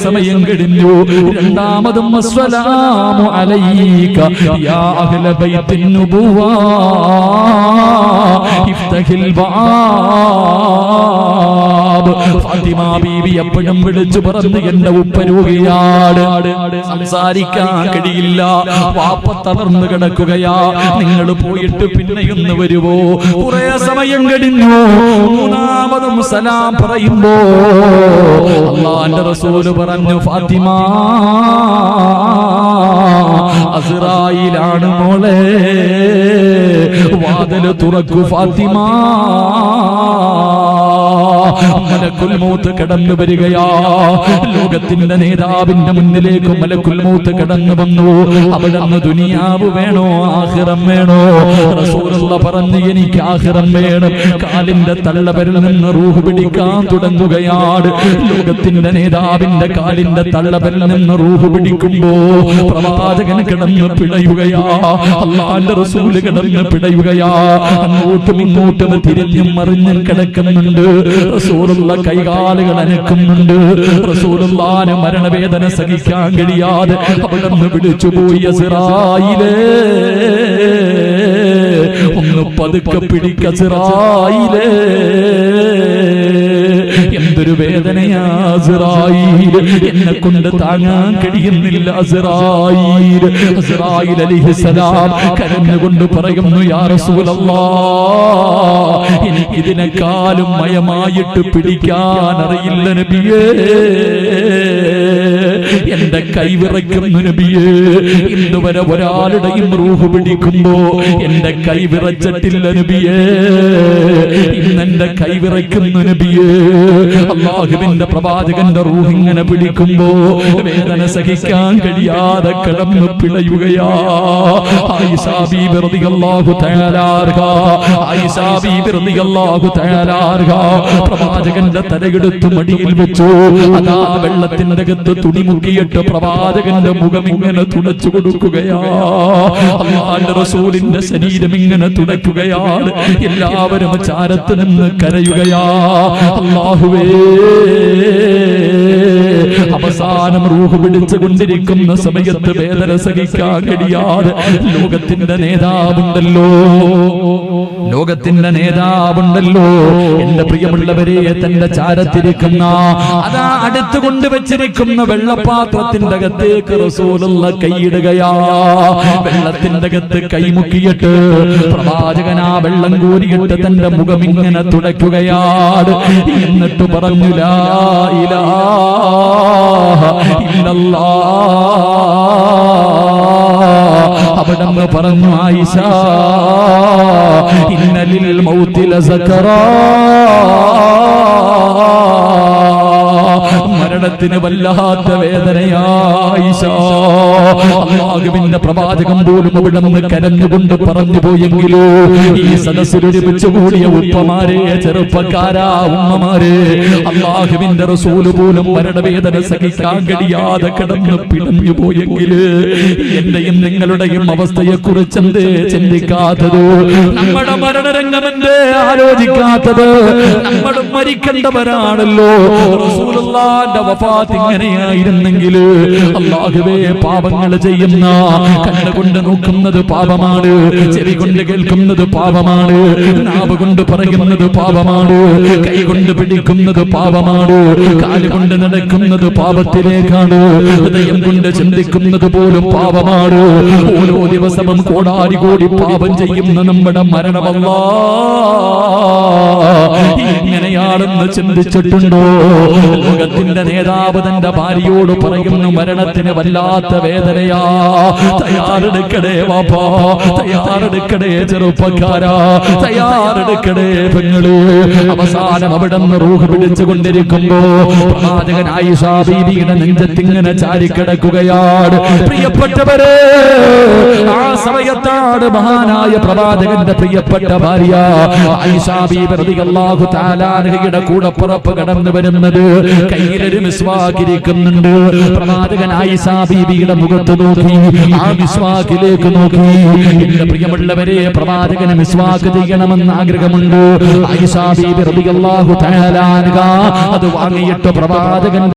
സമയം കഴിഞ്ഞു. രണ്ടാമതും അസ്സലാമു അലൈക യാ അഹ്ല ബൈത്തിൻ നുബുവ ഇഫ്തഹിൽ ബാബ്. ഫാത്തിമ ബീവി എപ്പോഴും വിളിച്ചു പറഞ്ഞു, എന്റെ ഉപ്പ രോഗിയാണ്, സംസാരിക്കാൻ കഴിയില്ല, വാപ്പ തളർന്നു കിടക്കുകയാ, നിങ്ങൾ പോയിട്ട് പിന്നെയൊന്ന് വരുവോ? കുറെ സമയം കഴിഞ്ഞു. മൂന്നാമതും സലാം പറയുമ്പോ അല്ലാഹുവിന്റെ റസൂല് പറഞ്ഞു, ഫാത്തിമ അസ്റായിലാണ് മോളെ, വാതിൽ തുറക്കൂ ഫാത്തിമ. മലക്കുൽ മൗത്ത് കടന്നു വരികയാ. ലോകത്തിന്റെ നേതാവിന്റെ മുന്നിലേക്ക് മലക്കുൽ മൗത്ത് കടന്നു വന്നു. അവിടുന്ന് ദുനിയാവ് വേണോ ആഖിറം വേണോ? റസൂലുള്ള പറഞ്ഞു, എനിക്ക് ആഖിറം വേണം. കാലിന്റെ തള്ളവരിൽ നിന്ന് റൂഹ് പിടിക്കാൻ തുടങ്ങുകയാണ്. ലോകത്തിന്റെ നേതാവിന്റെ കാലിന്റെ തള്ളവരിൽ നിന്ന് റൂഹ് പിടിക്കുമ്പോ പ്രവാചകൻ കിടന്ന് പിടയുകയാ, അല്ലാഹുവിന്റെ റസൂല് കിടന്ന് പിടയുകയാ. അങ്ങോട്ടും ഇങ്ങോട്ടും തിരിഞ്ഞും മറിഞ്ഞും കിടക്കുന്നുണ്ട്. റസൂലുള്ള കൈകാലുകൾ അനക്കുന്നുണ്ട്. റസൂലുള്ളാഹിന് മരണവേദന സഹിക്കാൻ കഴിയാതെ അവിടുന്ന് വിളിച്ചുപോയി, അസ്റായിലേ ഒന്ന് പതുക്കെ പിടിക്ക അസ്റായിലേ. എന്തൊരു വേദനയാ അസ്റായീൽ, എന്നെ കൊണ്ട് താങ്ങാൻ കഴിയുന്നില്ല അസ്റായീൽ. അസ്റായീൽ അലൈഹിസ്സലാം കരഞ്ഞുകൊണ്ട് പറയുന്നു, യാ റസൂലല്ലാഹ്, എനിക്കിതിനെക്കാളും മയമായിട്ട് പിടിക്കാൻ അറിയില്ല നബിയേ, എന്റെ കൈവിറയ്ക്കുന്നു നബിയേ. ഇന്നുവരെ ഒരാളുടെയും റൂഹ് പിടിക്കുമ്പോ എന്റെ കൈവിറച്ചിട്ടില്ല നബിയേ, ഇന്നെന്റെ കൈവിറയ്ക്കുന്നു നബിയേ. അല്ലാഹുവിന്റെ പ്രവാചകന്റെ റൂഹ് ഇങ്ങനെ പിടിക്കുമ്പോ വേദന സഹിക്കാൻ കഴിയാതെ കിടന്നു പിളയുകയാ. ആയിഷ ബീബി റളിയല്ലാഹു തആല അൻഹാ, ആയിഷ ബീബി റളിയല്ലാഹു തആല അൻഹാ പ്രവാചകന്റെ തലയെടുത്ത് മടിയിൽ വെച്ചു. അതാ വെള്ളത്തിന്റെ അകത്ത് തുണി മുക്കിയിട്ട് പ്രവാചകന്റെ മുഖം ഇങ്ങനെ തുടച്ചു കൊടുക്കുകയാ. അല്ലാഹുവിന്റെ റസൂലിന്റെ ശരീരം ഇങ്ങനെ തുടയ്ക്കുകയാണ്. എല്ലാവരും ചാരത്ത് നിന്ന് കരയുകയാ. അല്ലാഹുവേ, അവസാനം റൂഹ് പിടിച്ചുകൊണ്ടിരിക്കുന്ന സമയത്ത് വേദന സഹിക്കാൻ കഴിയാതെ ലോകത്തിന്റെ നേതാവുണ്ടല്ലോ, ലോകത്തിന്റെ നേതാവുണ്ടല്ലോ, എന്റെ പ്രിയമുള്ളവരെ, തന്റെ ചാരത്തിരിക്കുന്ന അതാ അടുത്ത് കൊണ്ടുവച്ചിരിക്കുന്ന വെള്ളപാത്രത്തിന്റെ അകത്തേക്ക് റസൂലുള്ള കൈയിടുകയാ. വെള്ളത്തിന്റെ അകത്ത് കൈമുക്കിയിട്ട് പ്രവാചകൻ ആ വെള്ളം കോരിയിട്ട് തന്റെ മുഖം ഇങ്ങനെ തുടയ്ക്കുകയാണ്. എന്നിട്ട് പറഞ്ഞു, ലാ ഇലാഹ ഇല്ലല്ലാഹ്. അവിടന്ന് പറഞ്ഞു, ആയിഷ, ഇന്നലിൽ മൗതി ലസകറാ, മരണത്തിന് വല്ലാത്ത വേദനയായിഷ. അല്ലാഹുവിന്റെ പ്രവാചകൻ പോലും അവിടുന്ന് കരഞ്ഞുകൊണ്ട് പറഞ്ഞു പോയെങ്കിലോ, ഈ സദസ്സിൽ ഒരുമിച്ച് കൂടിയ ഉപ്പമാരെ, ചെറുപ്പക്കാരാ ഉമ്മമാരെ, അല്ലാഹുവിന്റെ റസൂല് പോലും മരണവേദന സഹിക്കാൻ കഴിയാതെ കിടന്ന് പിടഞ്ഞു പോയെങ്കിൽ എന്റെയും നിങ്ങളുടെയും അവസ്ഥയെ കുറിച്ച് എന്തേ ചിന്തിക്കാത്തത്? നമ്മുടെ മരണരംഗമെന്തേ ആലോചിക്കാത്തത്? നമ്മളും മരിക്കേണ്ടവരാണല്ലോ. റസൂലുള്ളാഹിന്റെ വഫാത്ത് ഇങ്ങനെയായിരുന്നെങ്കിൽ, അല്ലാഹുവേ, പാപങ്ങൾ ചെയ്യുന്ന കണ്ണുകൊണ്ട് നോക്കുന്നത് പാപമാണ്, ചെവി കൊണ്ട് കേൾക്കുന്നത് പാപമാണ്, നാവ് കൊണ്ട് പറയുന്നത് പാപമാണ്, കൈ കൊണ്ട് പിടിക്കുന്നത് പാപമാണ്, കാലുകൊണ്ട് നടക്കുന്നത് പാപത്തിലേക്കാണ്, ഹൃദയം കൊണ്ട് ചിന്തിക്കുന്നത് പോലും പാപമാണ്. ഓരോ ദിവസവും കോടാരി കോടി പാപം ചെയ്യുന്ന നമ്മുടെ മരണമല്ലാ ഇങ്ങനെയാണെന്ന് ചിന്തിച്ചിട്ടുണ്ടോ? ലോകത്തിന്റെ നേതാവ് തന്റെ ഭാര്യയോട് പറയുന്നു, മരണത്തിന് വല്ലാത്ത വേദനയാ, തയ്യാറെടുക്കണേ വാപ്പാ, തയ്യാറെടുക്കണേ ചെറുപ്പക്കാരാ, തയ്യാറെടുക്കണേ പെങ്ങള്. അവസാനം അവിടുന്ന് റൂഹ് പിടിച്ചുകൊണ്ടിരിക്കുമ്പോ പ്രവാചകൻ ആയിഷ ബീവിയുടെ നെഞ്ചത്തിങ്ങനെ ചാരിക്കിടക്കുകയാണ്. പ്രിയപ്പെട്ടവരെ, ആ സമയത്താണ് മഹാനായ പ്രവാചകന്റെ പ്രിയപ്പെട്ട ഭാര്യ ആയിഷ ബീവി റളിയല്ലാഹു തആല അൻഹയുടെ കൂടപ്പുറപ്പ് കടന്നു വരുന്നത്. കയ്യിലൊരു മിസ്വാക്ക് ഇരിക്കുന്നുണ്ട്. പ്രവാചകൻ ആയിഷ ബീവിയുടെ മുഖത്ത് നോക്കി, ആ മിസ്വാക്കിലേക്ക് നോക്കി. എന്റെ പ്രിയമുള്ളവരെ, പ്രവാചകന് മിസ്വാക്ക് ചെയ്യണമെന്ന് ആഗ്രഹമുണ്ട്. ആയിഷ ബീവി റളിയല്ലാഹു തആല അൻഹ അത് വാങ്ങിയിട്ട് പ്രവാചകൻ